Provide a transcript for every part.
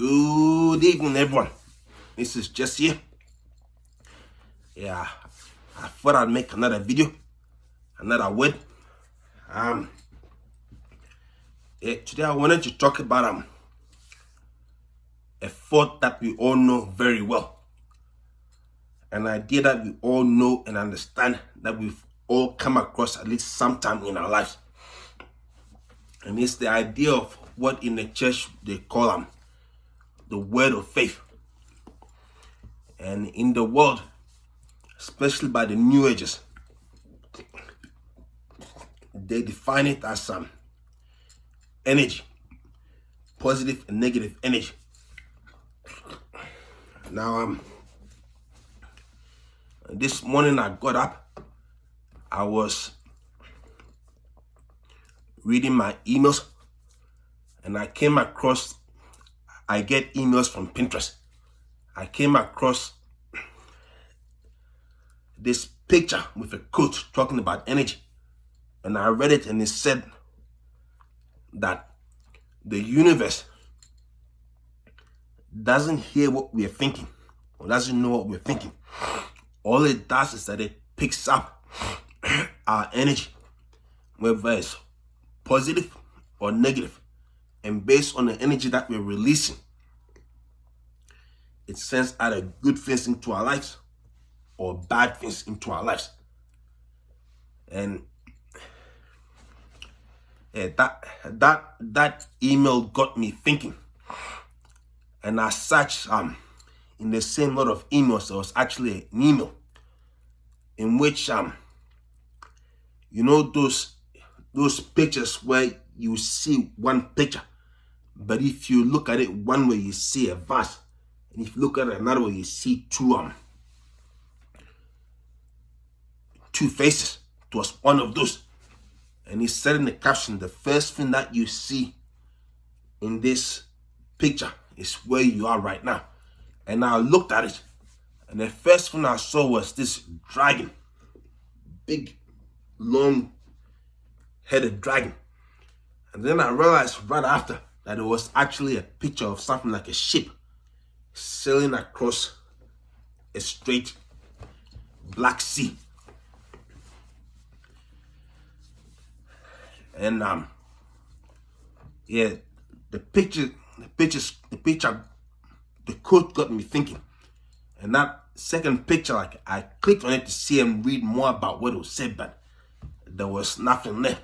Good evening, everyone. This is Jesse here. Yeah, I thought I'd make another video, another word. Today I wanted to talk about a thought that we all know very well, an idea that we all know and understand, that we've all come across at least sometime in our lives. And it's the idea of what in the church they call the word of faith. And in the world, especially by the New Ages, they define it as energy, positive and negative energy. Now, this morning I got up, I was reading my emails, and I get emails from Pinterest. I came across this picture with a quote talking about energy, and I read it, and it said that the universe doesn't hear what we are thinking, or doesn't know what we're thinking. All it does is that it picks up our energy, whether it's positive or negative, and based on the energy that we're releasing, it sends either good things into our lives or bad things into our lives. And that email got me thinking. And as such, in the same lot of emails, there was actually an email in which those pictures where you see one picture, but if you look at it one way, you see a vase, and if you look at it another way, you see two faces. It was one of those. And he said in the caption, the first thing that you see in this picture is where you are right now. And I looked at it, and the first thing I saw was this dragon, big, long-headed dragon. And then I realized right after that it was actually a picture of something like a ship sailing across a straight Black Sea. And the quote got me thinking. And that second picture, like, I clicked on it to see and read more about what it was said, but there was nothing there.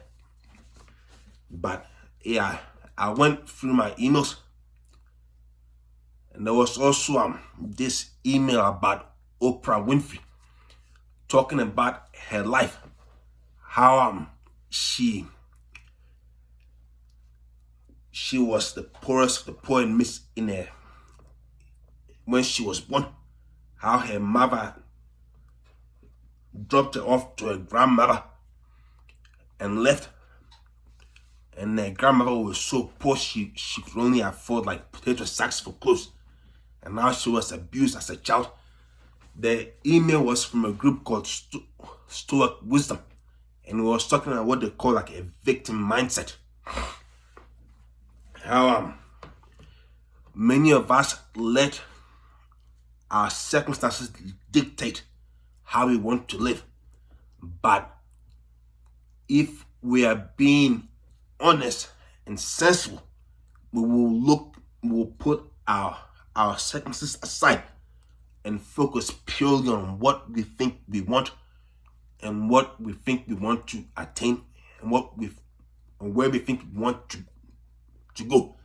But yeah, I went through my emails, and there was also this email about Oprah Winfrey, talking about her life, how she was the poorest of the poor in when she was born, how her mother dropped her off to her grandmother and left, and her grandmother was so poor she could only afford like potato sacks for clothes, and now she was abused as a child. The email was from a group called Stoic Wisdom, and it was talking about what they call like a victim mindset. How many of us let our circumstances dictate how we want to live. But if we are being honest and sensible, we will put our circumstances aside and focus purely on what we think we want, and what we think we want to attain, and where we think we want to go,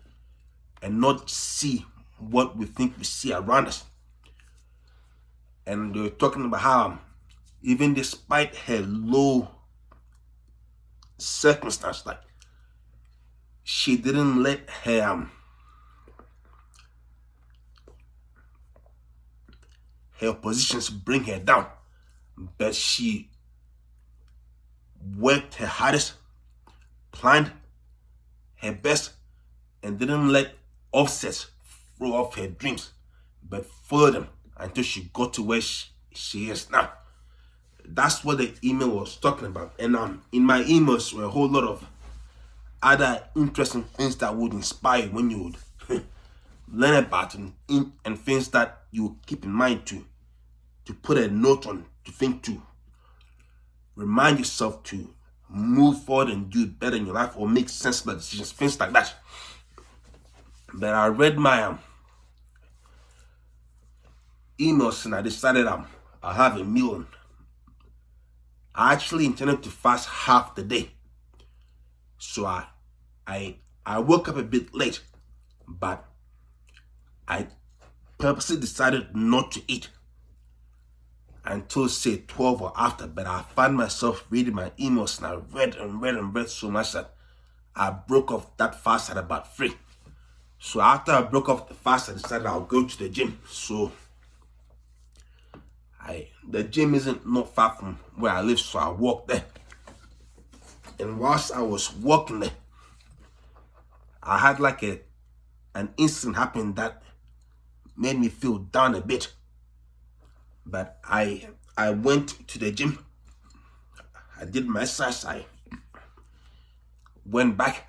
and not see what we think we see around us. And they're talking about how even despite her low circumstance, like, she didn't let her positions bring her down, but she worked her hardest, planned her best, and didn't let offsets throw off her dreams, but followed them until she got to where she is now. That's what the email was talking about. And in my emails were a whole lot of other interesting things that would inspire when you would learn about and things that you keep in mind to put a note on, to think to remind yourself to move forward and do better in your life or make sensible decisions, things like that. But I read my emails and I decided I'll have a meal. And I actually intended to fast half the day. So I woke up a bit late, but I purposely decided not to eat until say 12 or after. But I found myself reading my emails and I read so much that I broke off that fast at about 3. So after I broke off the fast, I decided I'll go to the gym. So the gym isn't not far from where I live, so I walked there. And whilst I was walking there, I had like an incident happen that made me feel down a bit. But I went to the gym. I did my exercise. I went back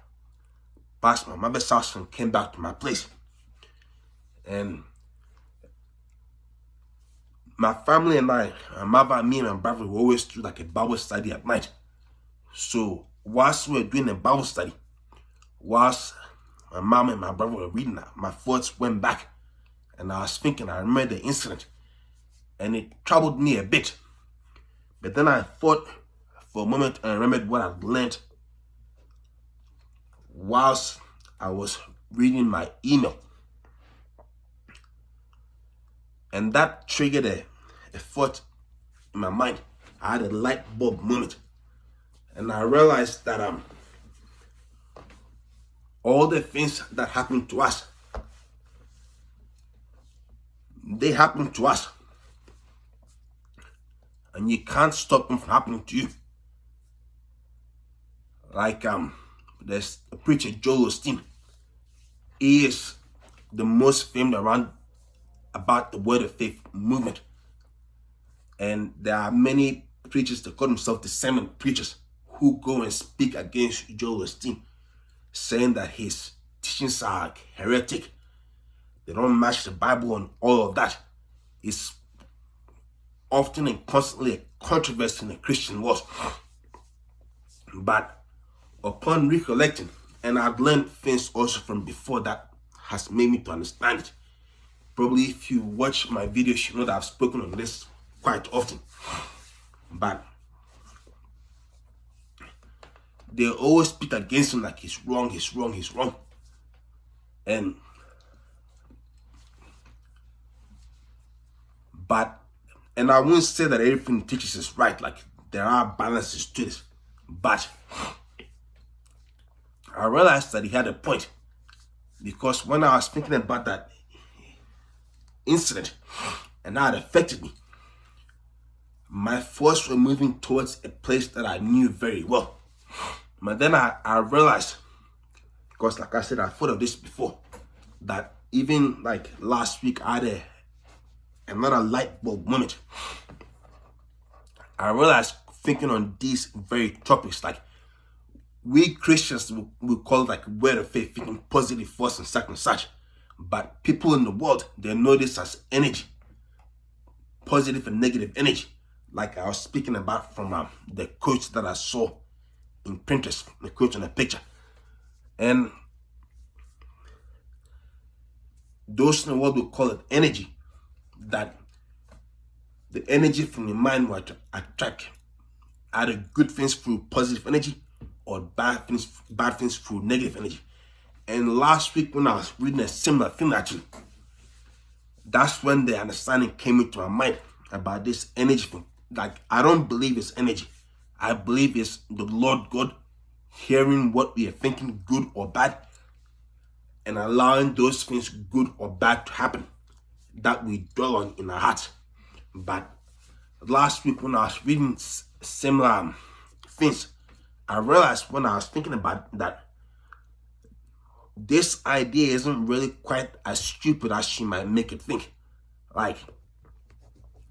past my mother's house and came back to my place. And my family and I, my mother, me and my brother, we always do like a Bible study at night. So whilst we were doing a Bible study, whilst my mom and my brother were reading, my thoughts went back and I was thinking, I remember the incident and it troubled me a bit. But then I thought for a moment and I remembered what I'd learned whilst I was reading my email. And that triggered a thought in my mind. I had a light bulb moment. And I realized that all the things that happen to us, they happen to us. And you can't stop them from happening to you. Like there's a preacher, Joel Osteen. He is the most famous around about the Word of Faith movement. And there are many preachers that call themselves the sermon preachers who go and speak against Joel Osteen, saying that his teachings are heretic. They don't match the Bible and all of that. It's often and constantly a controversy in the Christian world. But upon recollecting, and I've learned things also from before that has made me to understand it. Probably if you watch my videos, you know that I've spoken on this quite often. But they always speak against him like he's wrong. And I won't say that everything he teaches is right. Like there are balances to this. But I realized that he had a point. Because when I was thinking about that incident and how it affected me, my thoughts were moving towards a place that I knew very well. But then I realized, because like I said, I thought of this before, that even like last week I had another light bulb moment. I realized thinking on these very topics, like we Christians we call it like Word of Faith, thinking positive force and such and such. But people in the world, they know this as energy, positive and negative energy. Like I was speaking about from the quotes that I saw in Pinterest, the quote on the picture. And those in the world will call it energy. That the energy from your mind will attract either good things through positive energy or bad things through negative energy. And last week when I was reading a similar thing actually, that's when the understanding came into my mind about this energy thing. Like I don't believe it's energy. I believe it's the Lord God hearing what we are thinking, good or bad, and allowing those things, good or bad, to happen that we dwell on in our hearts. But last week when I was reading similar things, I realized when I was thinking about that, this idea isn't really quite as stupid as she might make it think. Like,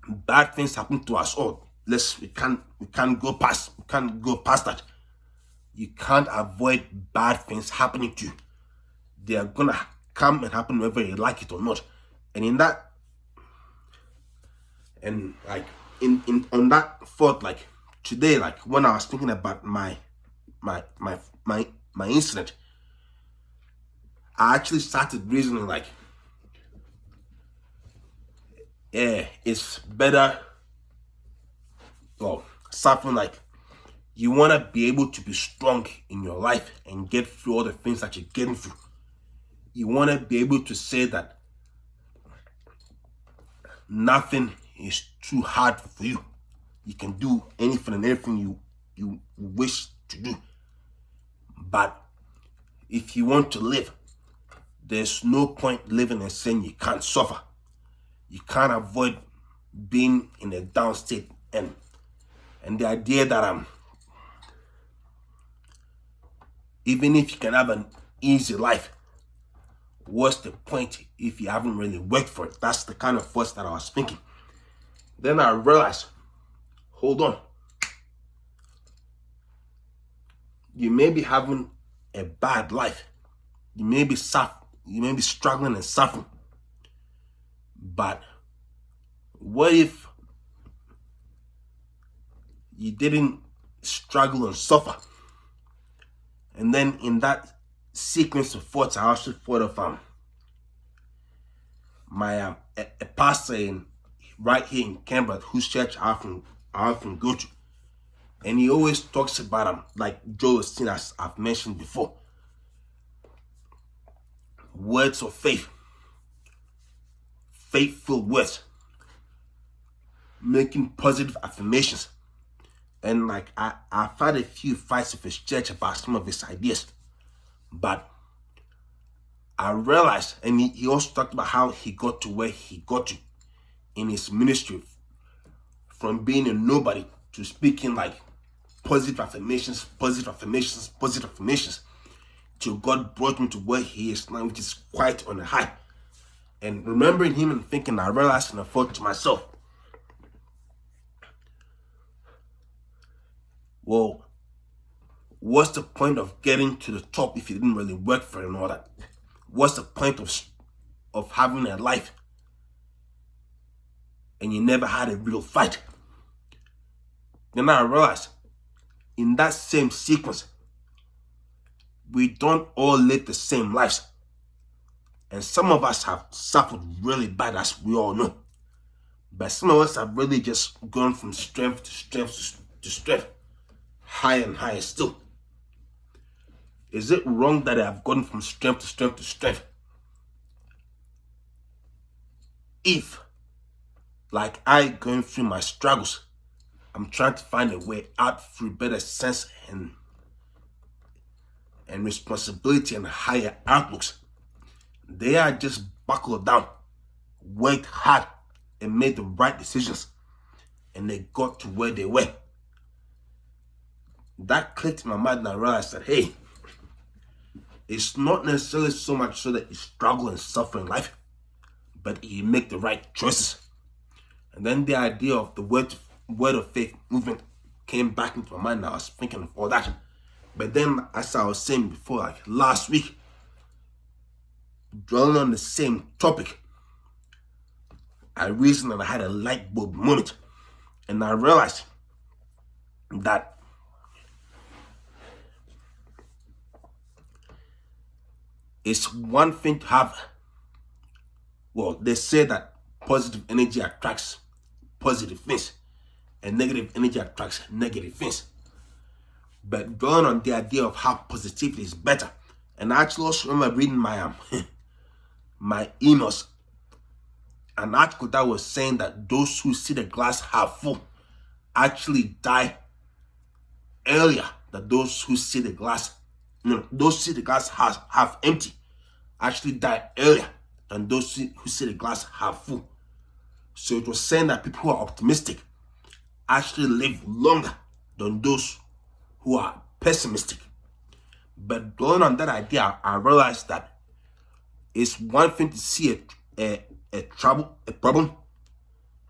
bad things happen to us all. We can't go past that. You can't avoid bad things happening to you. They are gonna come and happen whether you like it or not. And in that, and like in on that thought, like today, like when I was thinking about my incident, I actually started reasoning like, yeah, it's better. Well, something like you want to be able to be strong in your life and get through all the things that you're getting through. You want to be able to say that nothing is too hard for you. You can do anything and everything you wish to do. But if you want to live, there's no point living and saying you can't suffer. You can't avoid being in a down state. And the idea that even if you can have an easy life, what's the point if you haven't really worked for it? That's the kind of thoughts that I was thinking. Then I realized, hold on. You may be having a bad life. You may be struggling and suffering. But what if you didn't struggle and suffer? And then in that sequence of thoughts, I also thought of my a pastor right here in Canberra, whose church I often go to, and he always talks about like Joel Osteen, as I've mentioned before, words of faith, faithful words, making positive affirmations. And like I've had a few fights with his church about some of his ideas. But I realized, and he also talked about how he got to where he got to in his ministry, from being a nobody to speaking like positive affirmations, till God brought him to where he is now, which is quite on a high. And remembering him and thinking, I realized and I thought to myself, well, what's the point of getting to the top if you didn't really work for it and all that? What's the point of having a life and you never had a real fight? Then I realized, in that same sequence, we don't all live the same lives. And some of us have suffered really bad, as we all know. But some of us have really just gone from strength to strength to strength, higher and higher still. Is it wrong that I have gone from strength to strength to strength? If, like I going through my struggles, I'm trying to find a way out through better sense and responsibility and higher outlooks, they are just buckled down, worked hard, and made the right decisions, and they got to where they were. That clicked in my mind, and I realized that, hey, it's not necessarily so much so that you struggle and suffer in life, but you make the right choices. And then the idea of the word of faith movement came back into my mind, and I was thinking of all that. But then, as I was saying before, like last week, dwelling on the same topic, I reasoned and I had a light bulb moment. And I realized that it's one thing to have, well, they say that positive energy attracts positive things and negative energy attracts negative things. But dwelling on the idea of how positivity is better. And I actually also remember reading my my emails, an article that was saying that those who see the glass half full actually die earlier than those who see the glass, those who see the glass half empty actually die earlier than those who see the glass half full. So it was saying that people who are optimistic actually live longer than those who are pessimistic. But dwelling on that idea, I realized that it's one thing to see a problem,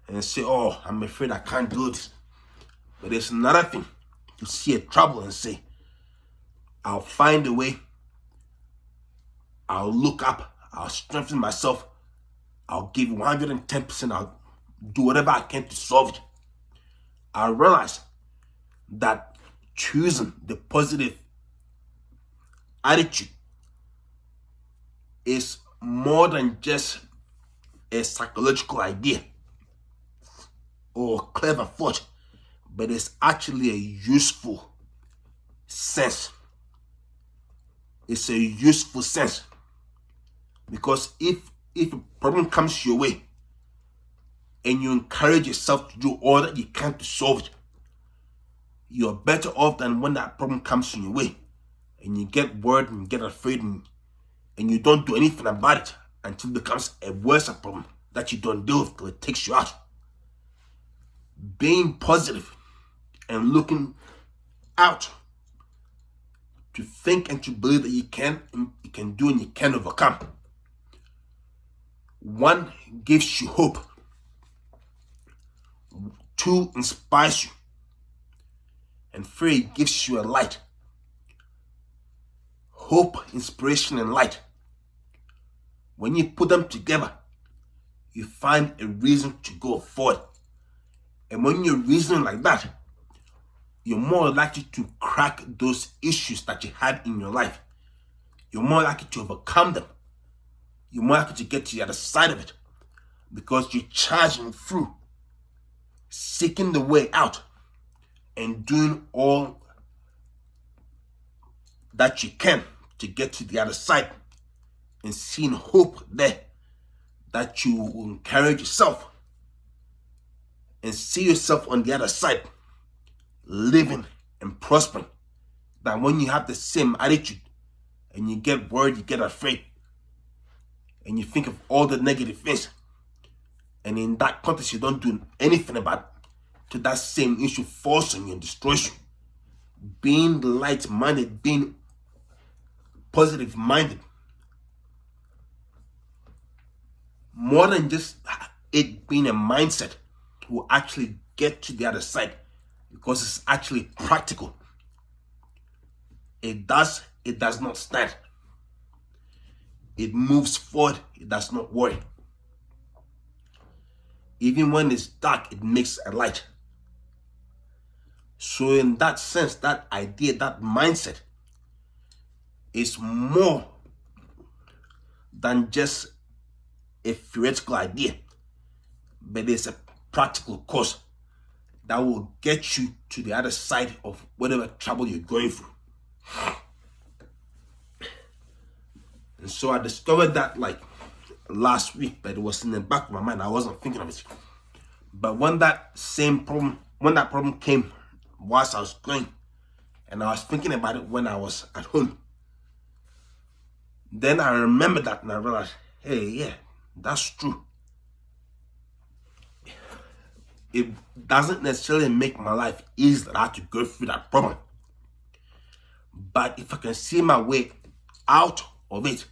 and say, oh, I'm afraid I can't do this. But it's another thing to see a trouble and say, I'll find a way, I'll look up, I'll strengthen myself. I'll give 110%. I'll do whatever I can to solve it. I realize that choosing the positive attitude is more than just a psychological idea or a clever thought, but it's actually a useful sense. It's a useful sense because if a problem comes your way and you encourage yourself to do all that you can to solve it, you're better off than when that problem comes in your way and you get worried and you get afraid and you don't do anything about it until it becomes a worse problem that you don't deal with till it takes you out. Being positive and looking out to think and to believe that you can do and you can overcome. One, gives you hope. Two, inspires you. And three, gives you a light. Hope, inspiration, and light. When you put them together, you find a reason to go forward. And when you're reasoning like that, you're more likely to crack those issues that you had in your life. You're more likely to overcome them. You're more likely to get to the other side of it because you're charging through, seeking the way out, and doing all that you can to get to the other side, and seeing hope there that you will encourage yourself and see yourself on the other side living and prospering. That when you have the same attitude and you get worried, you get afraid, and you think of all the negative things, and in that context you don't do anything about it, to that same issue falls on you and destroys you. Being light-minded, being positive-minded, more than just it being a mindset, will actually get to the other side because it's actually practical. It does not stand. It moves forward. It does not worry. Even when it's dark, it makes a light. So in that sense, that idea, that mindset is more than just a theoretical idea, but it's a practical course that will get you to the other side of whatever trouble you're going through. And so I discovered that like last week, but it was in the back of my mind. I wasn't thinking of it. But when that problem came whilst I was going, and I was thinking about it when I was at home, then I remembered that and I realized, hey, yeah, that's true. It doesn't necessarily make my life easy that I have to go through that problem. But if I can see my way out of it,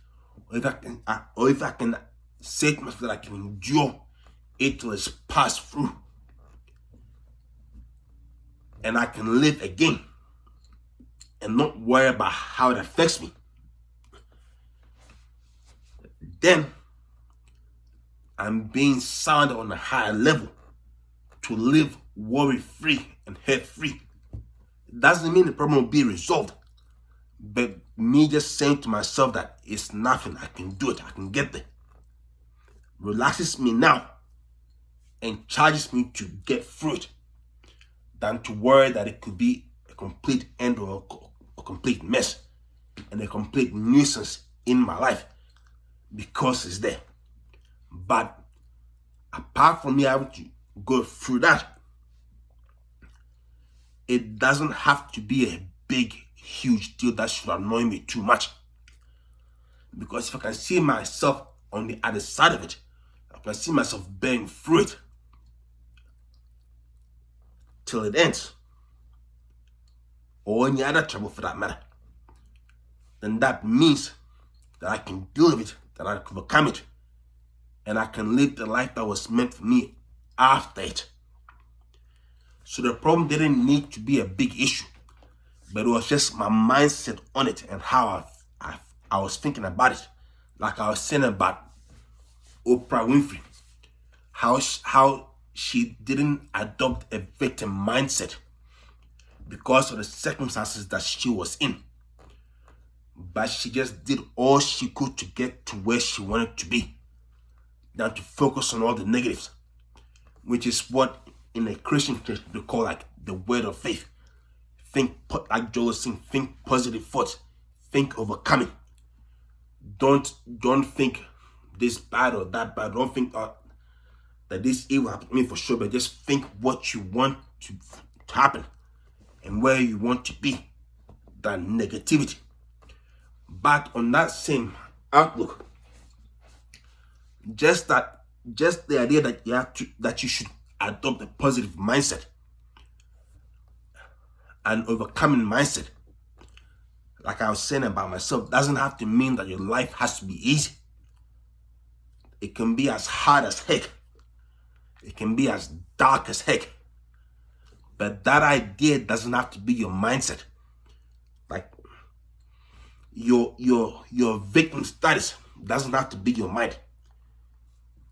or if I can say to myself that I can endure it till it's passed through, and I can live again and not worry about how it affects me, then I'm being sound on a higher level to live worry-free and hurt-free. It doesn't mean the problem will be resolved, but me just saying to myself that it's nothing, I can do it, I can get there, relaxes me now and charges me to get through it than to worry that it could be a complete end or a complete mess and a complete nuisance in my life because it's there. But apart from me having to go through that, it doesn't have to be a big, huge deal that should annoy me too much. Because if I can see myself on the other side of it, I can see myself bearing through it till it ends, or any other trouble for that matter, then that means that I can deal with it, that I can overcome it, and I can live the life that was meant for me after it. So the problem didn't need to be a big issue, but it was just my mindset on it and how I was thinking about it like I was saying about Oprah Winfrey, how she didn't adopt a victim mindset because of the circumstances that she was in, but she just did all she could to get to where she wanted to be, than to focus on all the negatives, which is what in a Christian church they call like the word of faith. Think, like Joel was saying, think positive thoughts, think overcoming. Don't think this bad or that bad. Don't think that this evil happened to me for sure, but just think what you want to happen and where you want to be than negativity. But on that same outlook, just the idea that you should adopt a positive mindset, an overcoming mindset, like I was saying about myself, doesn't have to mean that your life has to be easy. It can be as hard as heck. It can be as dark as heck. But that idea doesn't have to be your mindset. Like your victim status doesn't have to be your mind.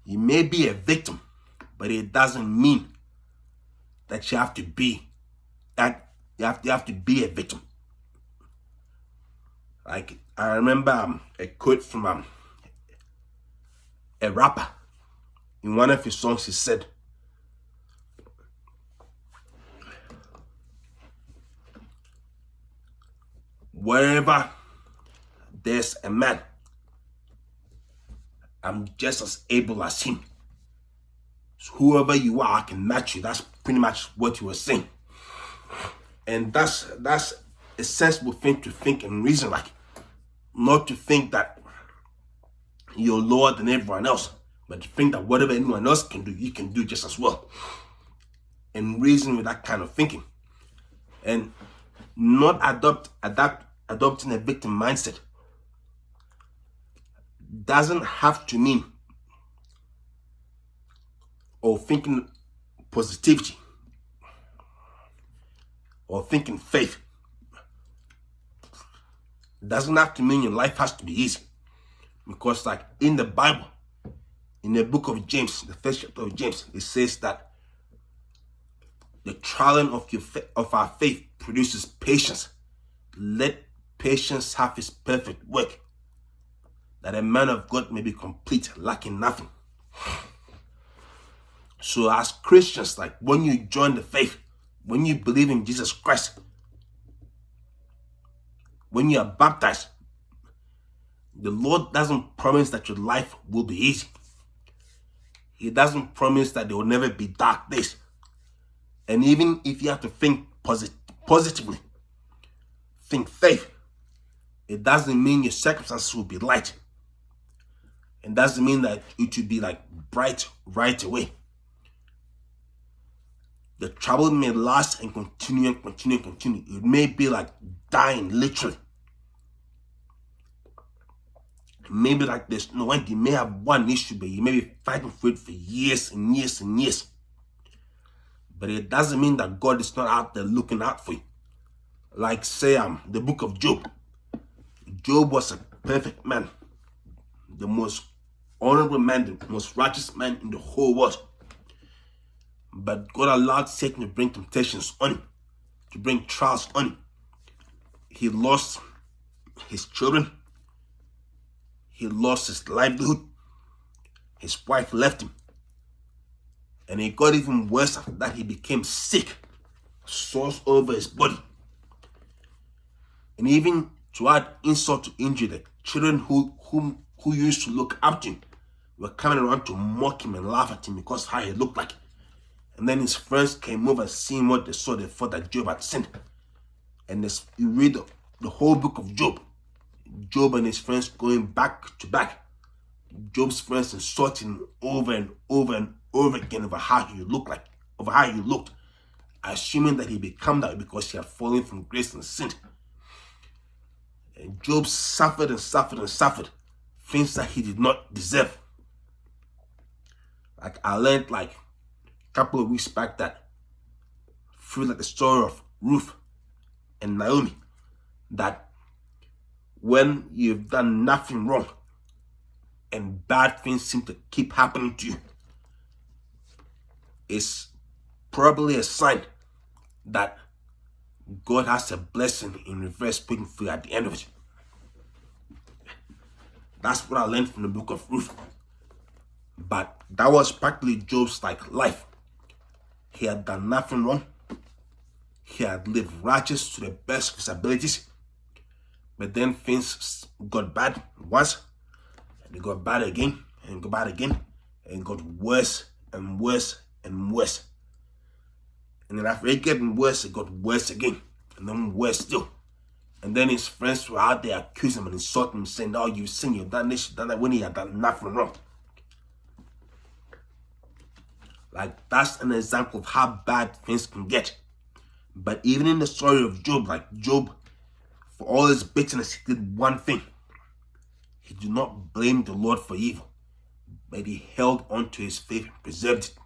You may be a victim, but it doesn't mean that you have to be you have to be a victim. Like I remember a quote from a rapper. In one of his songs, he said, "Wherever there's a man, I'm just as able as him. So whoever you are, I can match you." That's pretty much what he was saying. And that's a sensible thing to think and reason like. Not to think that you're lower than everyone else, but to think that whatever anyone else can do, you can do just as well. And reason with that kind of thinking. And not adopting a victim mindset doesn't have to mean, or thinking positivity or thinking faith doesn't have to mean your life has to be easy. Because like in the Bible, in the book of James, the first chapter of James, it says that the trial of our faith produces patience. Let patience have its perfect work, that a man of God may be complete, lacking nothing. So as Christians, like when you join the faith, when you believe in Jesus Christ, when you are baptized, the Lord doesn't promise that your life will be easy. He doesn't promise that there will never be dark days. And even if you have to think positively, think faith, it doesn't mean your circumstances will be light. It doesn't mean that it will be like bright right away. The trouble may last and continue and continue and continue. It may be like dying, literally. Maybe like there's no end. You may have one issue, but you may be fighting for it for years and years and years. But it doesn't mean that God is not out there looking out for you. Like say the book of Job. Job was a perfect man, the most honorable man, the most righteous man in the whole world. But God allowed Satan to bring temptations on him, to bring trials on him. He lost his children. He lost his livelihood. His wife left him. And it got even worse after that. He became sick, sores over his body. And even to add insult to injury, the children who used to look up to him were coming around to mock him and laugh at him because of how he looked like. And then his friends came over, seeing what they saw, they thought that Job had sinned. And you read the whole book of Job. Job and his friends going back to back. Job's friends insulting over and over and over again over how he looked, assuming that he became that because he had fallen from grace and sinned. And Job suffered and suffered and suffered things that he did not deserve. Like I learned like a couple of weeks back that through like the story of Ruth and Naomi, that when you've done nothing wrong, and bad things seem to keep happening to you, it's probably a sign that God has a blessing in reverse waiting for you at the end of it. That's what I learned from the book of Ruth. But that was practically Job's life. He had done nothing wrong. He had lived righteous to the best of his abilities. But then things got bad once, and they got bad again, and got bad again, and got worse and worse and worse. And then after it getting worse, it got worse again, and then worse still. And then his friends were out there accusing him and insulting him, saying, "Oh, you've sinned, you've done this, you've done that," when he had done nothing wrong. That's an example of how bad things can get. But even in the story of Job, Job, for all his bitterness, he did one thing. He did not blame the Lord for evil, but he held on to his faith and preserved it.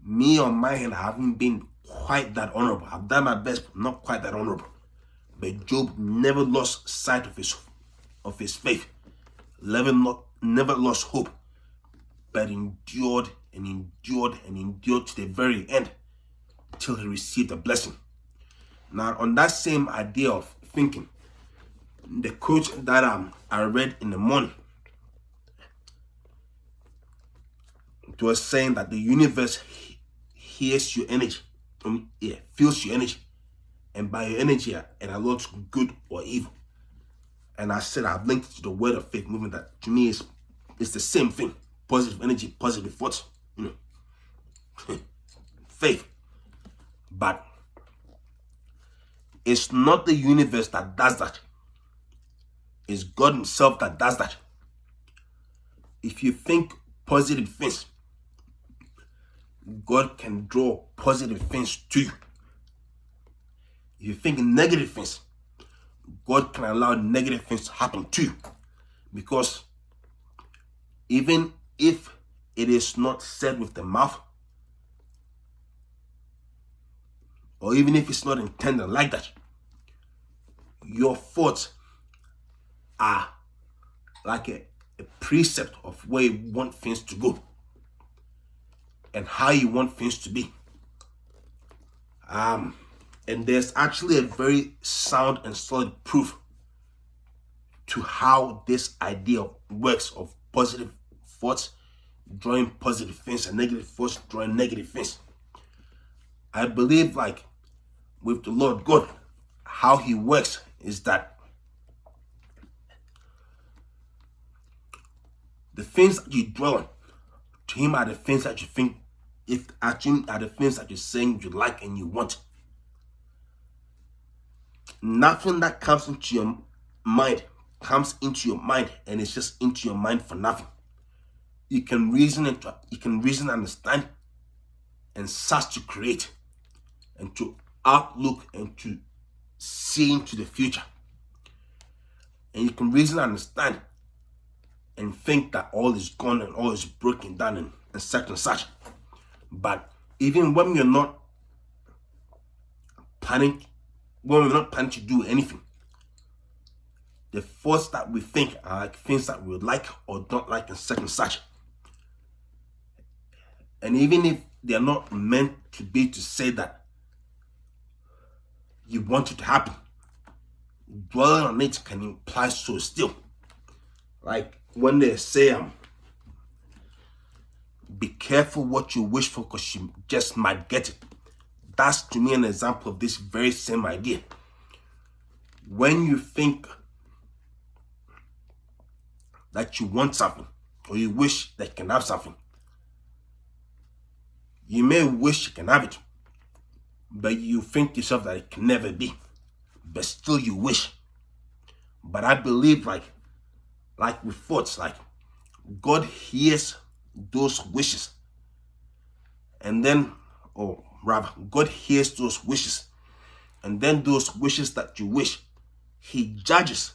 Me, on my hand, I haven't been quite that honorable. I've done my best, but not quite that honorable. But Job never lost sight of his faith, never lost hope, but endured and endured and endured to the very end till he received a blessing. Now, on that same idea of thinking, the quote that I read in the morning, it was saying that the universe hears your energy, feels your energy, and by your energy it allows good or evil. And I said I've linked it to the word of faith movement, that to me it's the same thing. Positive energy, positive thoughts, faith. But it's not the universe that does that. It's God himself that does that. If you think positive things, God can draw positive things to you. If you think negative things, God can allow negative things to happen to you. Because even if it is not said with the mouth, or even if it's not intended like that, your thoughts are like a precept of where you want things to go and how you want things to be. And there's actually a very sound and solid proof to how this idea works, of positive thoughts drawing positive things and negative thoughts drawing negative things. I believe with the Lord God, how he works is that the things that you dwell on, to him are the things that you think, if actually are the things that you're saying you like and you want. Nothing that comes into your mind comes into your mind and it's just into your mind for nothing. You can reason and understand and start to create and to outlook and to see into the future. And you can reason and understand and think that all is gone and all is broken down and such and such. But even when we're not planning to do anything, the thoughts that we think are like things that we would like or don't like and such and such. And even if they're not meant to be to say that you want it to happen, dwelling on it can imply so still. Like when they say, be careful what you wish for because you just might get it. That's to me an example of this very same idea. When you think that you want something or you wish that you can have something, you may wish you can have it, but you think to yourself that it can never be, but still you wish. But I believe like with thoughts, God hears those wishes, and then, or rather, God hears those wishes, and then those wishes that you wish, he judges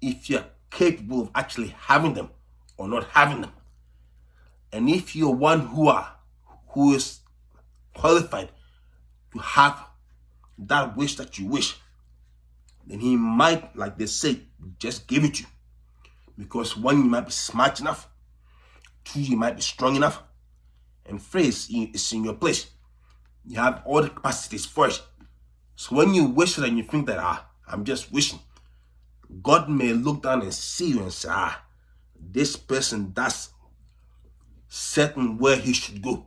if you're capable of actually having them or not having them. And if you're one who is qualified to have that wish that you wish, then he might, like they say, just give it to you. Because one, you might be smart enough. Two, you might be strong enough. And three, it's in your place. You have all the capacities for it. So when you wish it and you think that, I'm just wishing, God may look down and see you and say, this person does certain where he should go.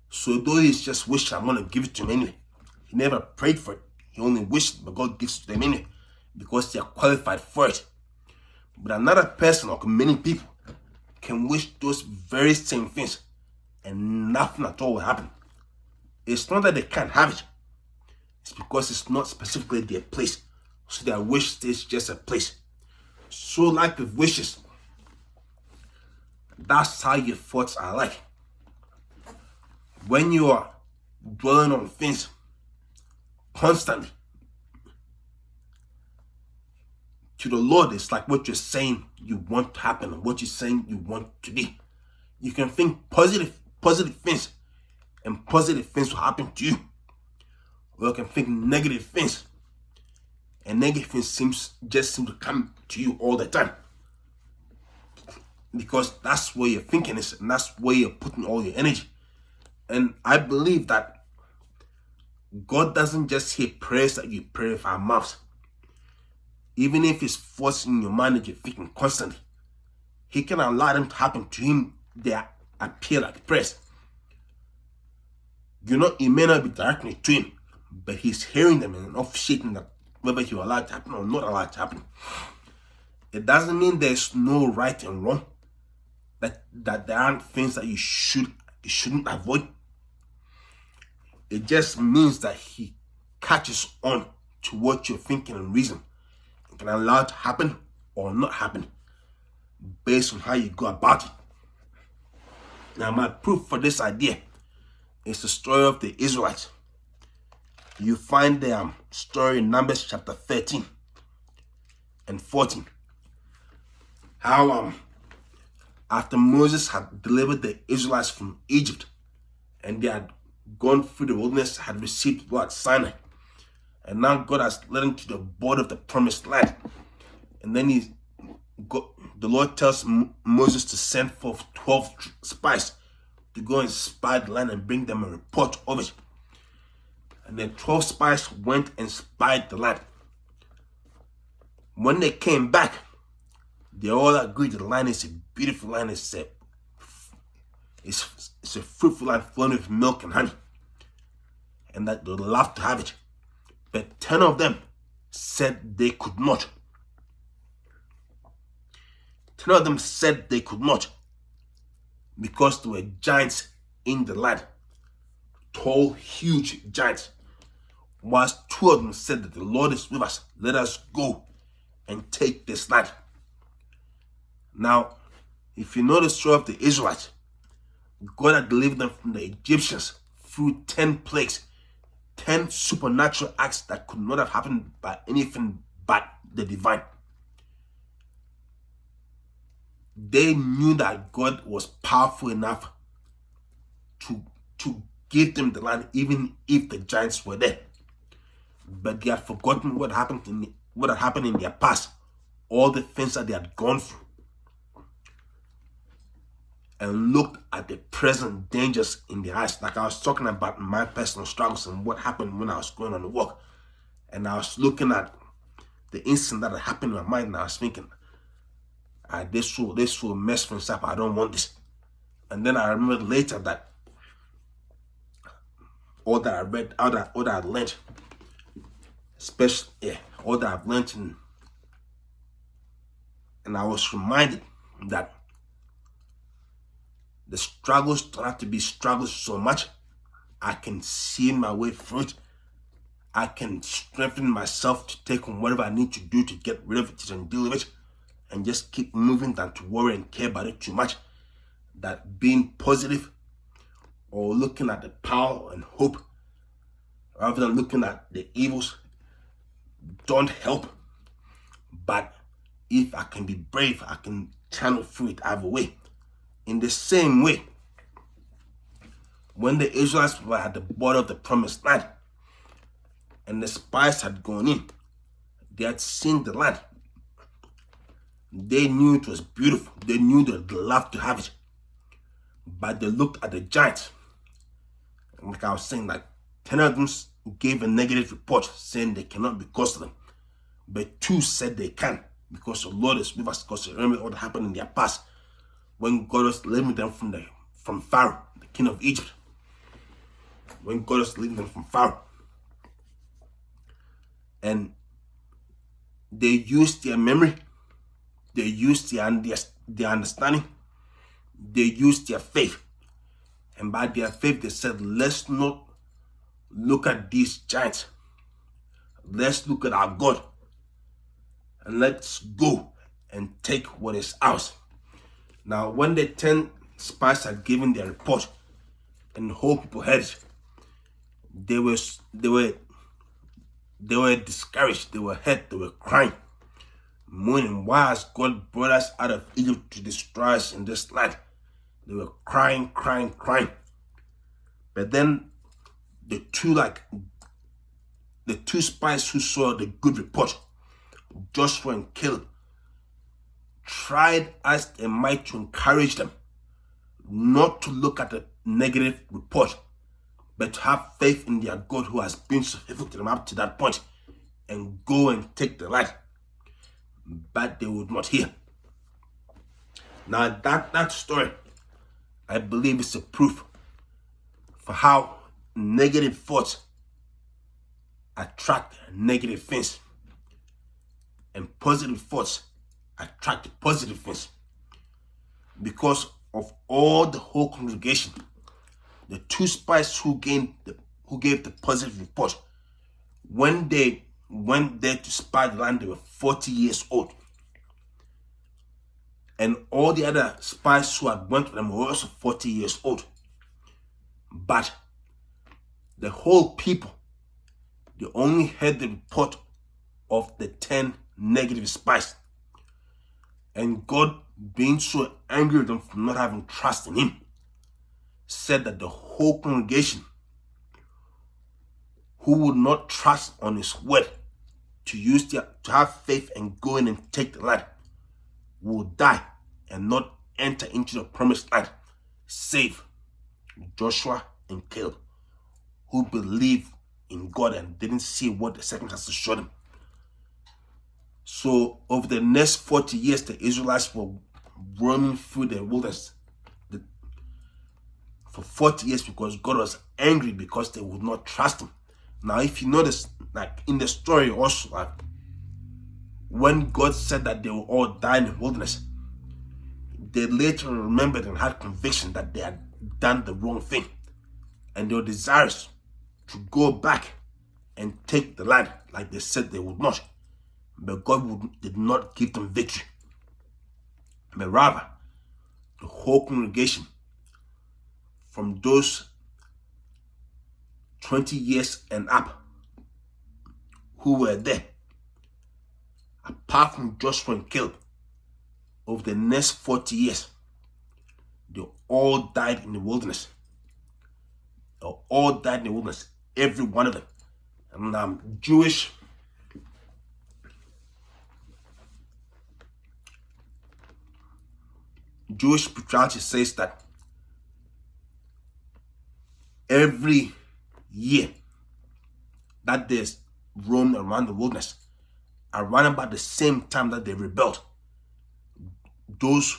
So though he's just wishing, I'm going to give it to him anyway. He never prayed for it. He only wished, but God gives it to them anyway because they are qualified for it. But another person or many people can wish those very same things and nothing at all will happen. It's not that they can't have it. It's because it's not specifically their place. So their wish is just a place. So like with wishes, that's how your thoughts are like. When you are dwelling on things constantly, to the Lord, it's like what you're saying you want to happen and what you're saying you want to be. You can think positive things, and positive things will happen to you. Or you can think negative things, and negative things just seem to come to you all the time. Because that's where your thinking is, and that's where you're putting all your energy. And I believe that God doesn't just hear prayers that you pray with our mouths. Even if it's forcing your mind that you're thinking constantly, He can allow them to happen to Him. They appear like prayers. You may not be directing it to Him, but He's hearing them and officiating that whether He will allow it to happen or not allow it to happen. It doesn't mean there's no right and wrong, that there aren't things that you shouldn't avoid. It just means that He catches on to what you're thinking and reason and can allow it to happen or not happen based on how you go about it. Now, my proof for this idea is the story of the Israelites. You find the story in Numbers chapter 13 and 14. How after Moses had delivered the Israelites from Egypt and they had gone through the wilderness, had received God at Sinai, and now God has led them to the border of the promised land. And then the Lord tells Moses to send forth 12 spies to go and spy the land and bring them a report of it. And then 12 spies went and spied the land. When they came back, they all agreed the land is a beautiful land. It's a fruitful land flowing with milk and honey, and that they'd love to have it. But 10 of them said they could not. 10 of them said they could not because there were giants in the land, tall, huge giants. Whilst 2 of them said that the Lord is with us, let us go and take this land. Now, if you know the story of the Israelites, God had delivered them from the Egyptians through 10 plagues, 10 supernatural acts that could not have happened by anything but the divine. They knew that God was powerful enough to give them the land even if the giants were there. But they had forgotten what had happened in their past, all the things that they had gone through, and looked at the present dangers in their eyes. Like I was talking about my personal struggles and what happened when I was going on the walk. And I was looking at the incident that had happened in my mind, and I was thinking, this will mess things up. I don't want this. And then I remembered later that all that I read, all that I learned, especially all that I've learned, and I was reminded that the struggles don't have to be struggles so much. I can see my way through it. I can strengthen myself to take on whatever I need to do to get rid of it and deal with it, and just keep moving than to worry and care about it too much. That being positive or looking at the power and hope rather than looking at the evils don't help. But if I can be brave, I can channel through it either way. In the same way, when the Israelites were at the border of the promised land and the spies had gone in, they had seen the land. They knew it was beautiful. They knew they'd love to have it. But they looked at the giants. And like I was saying, like 10 of them gave a negative report saying they cannot because of them. But 2 said they can because the Lord is with us, because they remember what happened in their past when God was delivering them from Pharaoh, the king of Egypt. When God was delivering them from Pharaoh. And they used their memory, they used their understanding, they used their faith. And by their faith, they said, let's not look at these giants. Let's look at our God. And let's go and take what is ours. Now, when the 10 spies had given their report and the whole people heard it, they were discouraged, they were hurt, they were crying, mourning, why has God brought us out of Egypt to destroy us in this land? They were crying. But then the two spies who saw the good report, Joshua and Caleb, tried as they might to encourage them not to look at the negative report, but to have faith in their God who has been so faithful to them up to that point, and go and take the land. But they would not hear. Now that story, I believe, is a proof for how negative thoughts attract negative things, and positive thoughts attract positive things. Because of all the whole congregation, the 2 spies who gave the positive report, when they went there to spy the land, they were 40 years old. And all the other spies who had went with them were also 40 years old. But the whole people, they only heard the report of the 10 negative spies. And God, being so angry with them for not having trust in him, said that the whole congregation who would not trust on his word to have faith and go in and take the land will die and not enter into the promised land, save Joshua and Caleb, who believed in God and didn't see what the circumstances showed them. So over the next 40 years, the Israelites were roaming through the wilderness for 40 years because God was angry because they would not trust him. Now, if you notice, like in the story also, like when God said that they will all die in the wilderness, they later remembered and had conviction that they had done the wrong thing, and they were desirous to go back and take the land like they said they would not. But God did not give them victory. But rather, the whole congregation, from those 20 years and up who were there, apart from Joshua and Caleb, over the next 40 years, they all died in the wilderness. They all died in the wilderness, every one of them. And Jewish spirituality says that every year that they roamed around the wilderness, around about the same time that they rebelled, those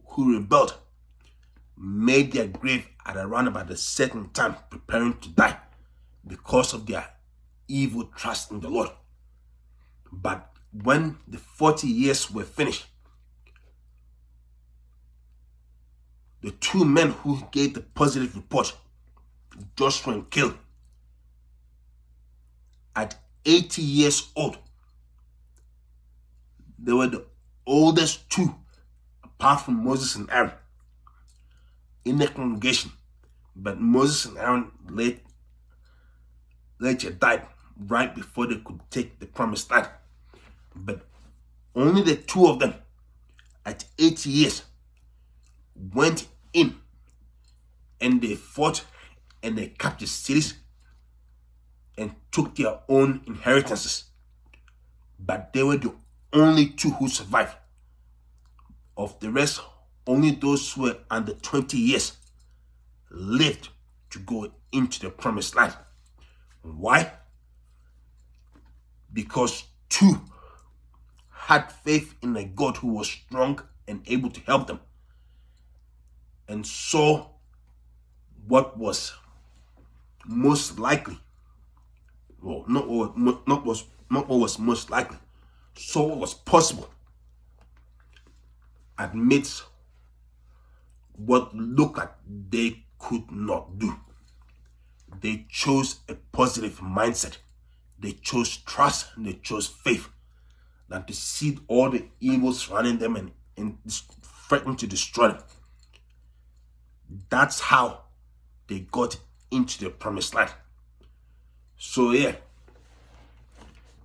who rebelled made their grave at around about the second time, preparing to die because of their evil trust in the Lord. But when the 40 years were finished, the 2 men who gave the positive report, Joshua and Caleb, at 80 years old, they were the oldest 2, apart from Moses and Aaron, in the congregation. But Moses and Aaron later died right before they could take the promised land. But only the 2 of them, at 80 years, went in and they fought and they captured cities and took their own inheritances. But they were the only 2 who survived. Of the rest, only those who were under 20 years lived to go into the promised land. Why? Because 2 had faith in a God who was strong and able to help them, and saw what was most likely, well, not what was most likely, saw what was possible amidst what looked like they could not do. They chose a positive mindset. They chose trust and they chose faith than to see all the evils surrounding them and threatening to destroy them. That's how they got into the promised land. So yeah,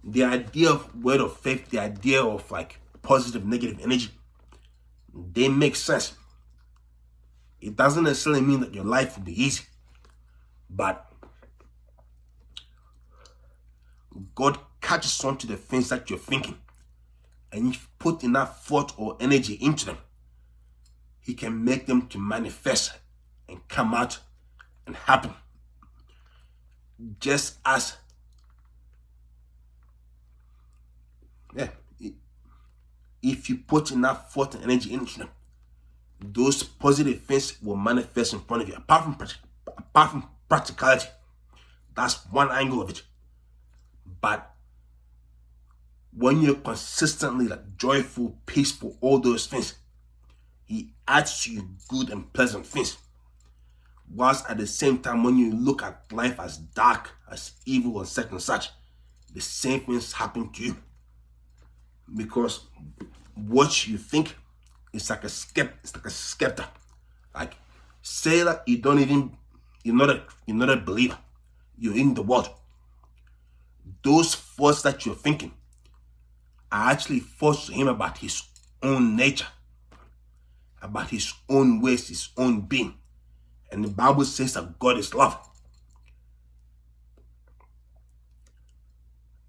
the idea of word of faith, the idea of like positive, negative energy, they make sense. It doesn't necessarily mean that your life will be easy, but God catches on to the things that you're thinking, and if you put enough thought or energy into them, He can make them to manifest and come out and happen. Just as if you put enough thought and energy into them, those positive things will manifest in front of you. Apart from practicality, that's one angle of it. But when you're consistently like joyful, peaceful, all those things, He adds to you good and pleasant things. Whilst at the same time, when you look at life as dark, as evil, and such and such, the same things happen to you. Because what you think is like a scepter. Like, say that you're not a believer. You're in the world. Those thoughts that you're thinking are actually thoughts to Him about His own nature, about His own ways, His own being. And the Bible says that God is love.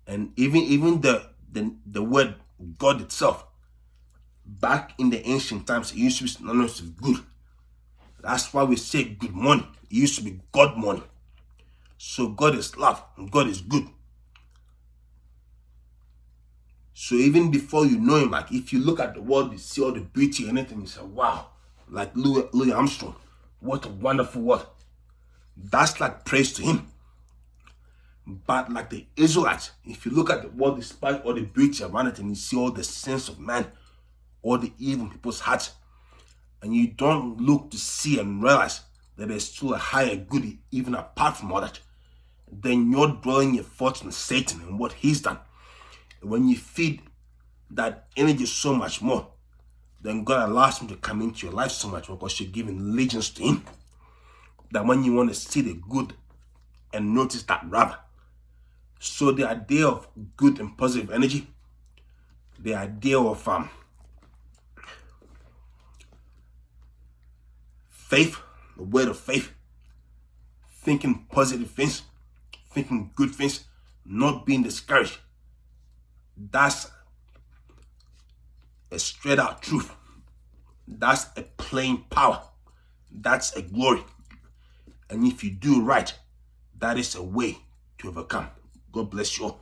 And even the word God itself, back in the ancient times, it used to be synonymous with good. That's why we say good morning. It used to be God morning. So God is love and God is good. So even before you know Him, like if you look at the world, you see all the beauty and anything, you say, wow, like Louis Armstrong, what a wonderful world. That's like praise to Him. But like the Israelites, if you look at the world, despite all the beauty around it, and you see all the sins of man, all the evil in people's hearts, and you don't look to see and realize that there's still a higher good even apart from all that, then you're dwelling your thoughts on Satan and what he's done. When you feed that energy so much more, then God allows Him to come into your life so much more because you're giving allegiance to Him. That when you want to see the good and notice that rather. So the idea of good and positive energy, the idea of faith, the word of faith, thinking positive things, thinking good things, not being discouraged, that's a straight out truth. That's a plain power. That's a glory. And if you do right, that is a way to overcome. God bless you all.